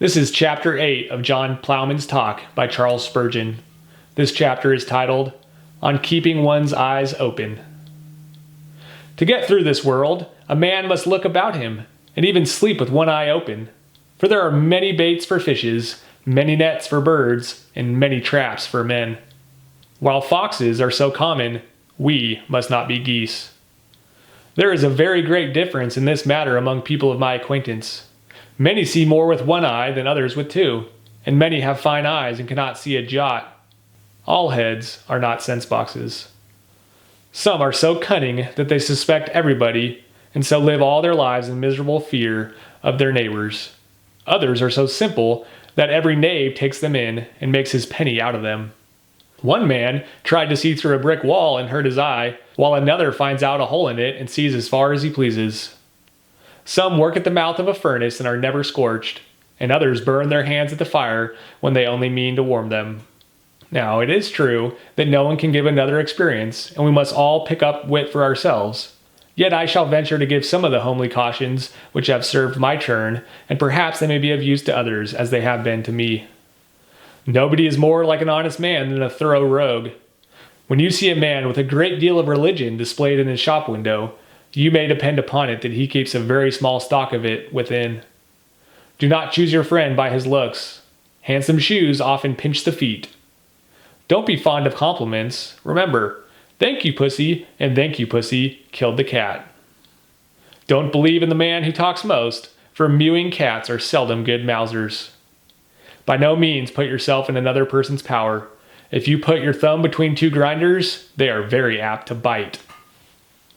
This is chapter 8 of John Ploughman's talk by Charles Spurgeon. This chapter is titled, On Keeping One's Eyes Open. To get through this world, a man must look about him, and even sleep with one eye open. For there are many baits for fishes, many nets for birds, and many traps for men. While foxes are so common, we must not be geese. There is a very great difference in this matter among people of my acquaintance. Many see more with one eye than others with two, and many have fine eyes and cannot see a jot. All heads are not sense boxes. Some are so cunning that they suspect everybody, and so live all their lives in miserable fear of their neighbors. Others are so simple that every knave takes them in and makes his penny out of them. One man tried to see through a brick wall and hurt his eye, while another finds out a hole in it and sees as far as he pleases. Some work at the mouth of a furnace and are never scorched, and others burn their hands at the fire when they only mean to warm them. Now, it is true that no one can give another experience, and we must all pick up wit for ourselves. Yet I shall venture to give some of the homely cautions which have served my turn, and perhaps they may be of use to others as they have been to me. Nobody is more like an honest man than a thorough rogue. When you see a man with a great deal of religion displayed in his shop window, you may depend upon it that he keeps a very small stock of it within. Do not choose your friend by his looks. Handsome shoes often pinch the feet. Don't be fond of compliments. Remember, thank you, pussy, and thank you, pussy, killed the cat. Don't believe in the man who talks most, for mewing cats are seldom good mousers. By no means put yourself in another person's power. If you put your thumb between two grinders, they are very apt to bite.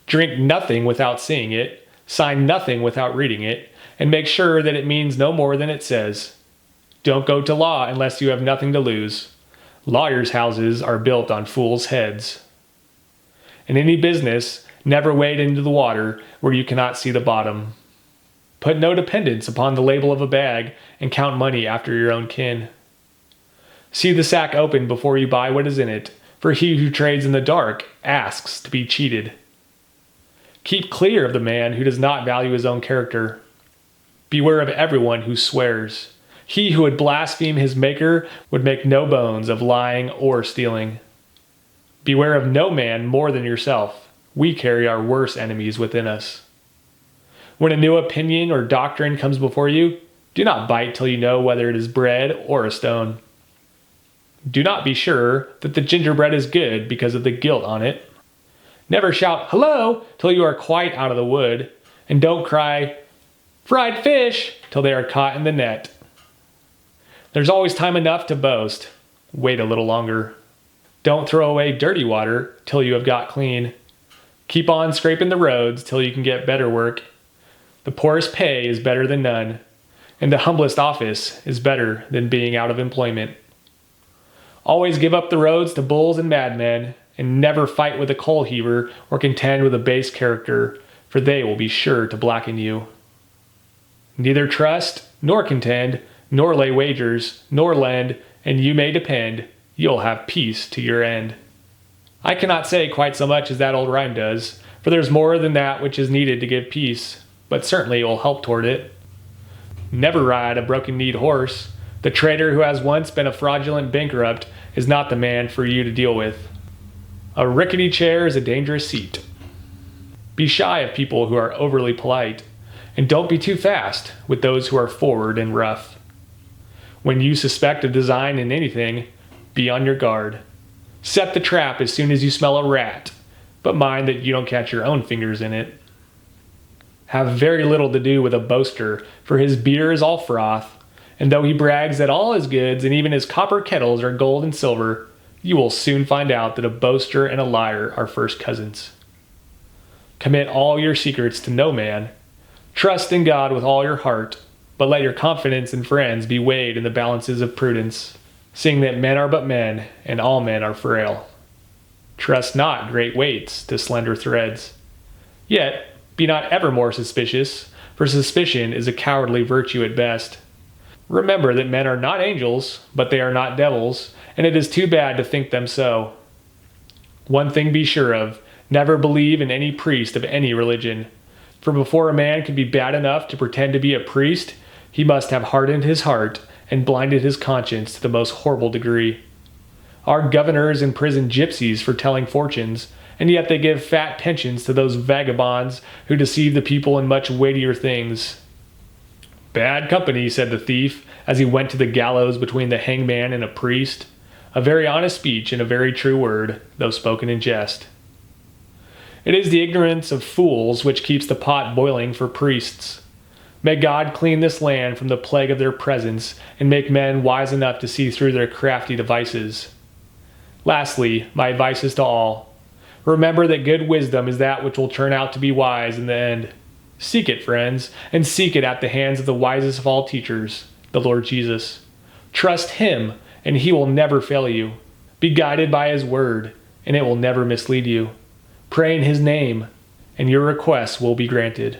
Drink nothing without seeing it, sign nothing without reading it, and make sure that it means no more than it says. Don't go to law unless you have nothing to lose. Lawyers' houses are built on fools' heads. In any business, never wade into the water where you cannot see the bottom. Put no dependence upon the label of a bag, and count money after your own kin. See the sack open before you buy what is in it, for he who trades in the dark asks to be cheated. Keep clear of the man who does not value his own character. Beware of everyone who swears. He who would blaspheme his Maker would make no bones of lying or stealing. Beware of no man more than yourself. We carry our worst enemies within us. When a new opinion or doctrine comes before you, do not bite till you know whether it is bread or a stone. Do not be sure that the gingerbread is good because of the gilt on it. Never shout, "Hello," till you are quite out of the wood, and don't cry, "Fried fish," till they are caught in the net. There's always time enough to boast. Wait a little longer. Don't throw away dirty water till you have got clean. Keep on scraping the roads till you can get better work. The poorest pay is better than none, and the humblest office is better than being out of employment. Always give up the roads to bulls and madmen, and never fight with a coal heaver or contend with a base character, for they will be sure to blacken you. Neither trust, nor contend, nor lay wagers, nor lend, and you may depend, you'll have peace to your end. I cannot say quite so much as that old rhyme does, for there's more than that which is needed to give peace, but certainly it will help toward it. Never ride a broken-kneed horse. The trader who has once been a fraudulent bankrupt is not the man for you to deal with. A rickety chair is a dangerous seat. Be shy of people who are overly polite, and don't be too fast with those who are forward and rough. When you suspect a design in anything, be on your guard. Set the trap as soon as you smell a rat, but mind that you don't catch your own fingers in it. Have very little to do with a boaster, for his beer is all froth, and though he brags that all his goods and even his copper kettles are gold and silver, you will soon find out that a boaster and a liar are first cousins. Commit all your secrets to no man. Trust in God with all your heart, but let your confidence in friends be weighed in the balances of prudence, seeing that men are but men, and all men are frail. Trust not great weights to slender threads. Yet be not evermore suspicious, for suspicion is a cowardly virtue at best. Remember that men are not angels, but they are not devils, and it is too bad to think them so. One thing be sure of, never believe in any priest of any religion, for before a man can be bad enough to pretend to be a priest, He must have hardened his heart and blinded his conscience to the most horrible degree. Our governors imprison gypsies for telling fortunes, and yet they give fat pensions to those vagabonds who deceive the people in much weightier things. Bad company, said the thief, as he went to the gallows between the hangman and a priest. A very honest speech and a very true word, though spoken in jest. It is the ignorance of fools which keeps the pot boiling for priests. May God clean this land from the plague of their presence, and make men wise enough to see through their crafty devices. Lastly, my advice is to all. Remember that good wisdom is that which will turn out to be wise in the end. Seek it, friends, and seek it at the hands of the wisest of all teachers, the Lord Jesus. Trust him, and he will never fail you. Be guided by his word, and it will never mislead you. Pray in his name, and your requests will be granted.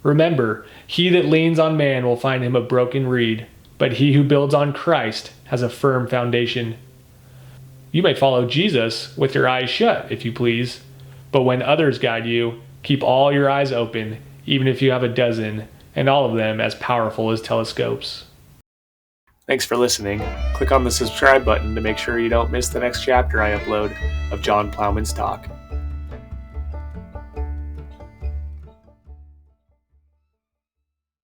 Remember, he that leans on man will find him a broken reed, but he who builds on Christ has a firm foundation. You may follow Jesus with your eyes shut, if you please, but when others guide you, keep all your eyes open, even if you have a dozen, and all of them as powerful as telescopes. Thanks for listening. Click on the subscribe button to make sure you don't miss the next chapter I upload of John Ploughman's Talk.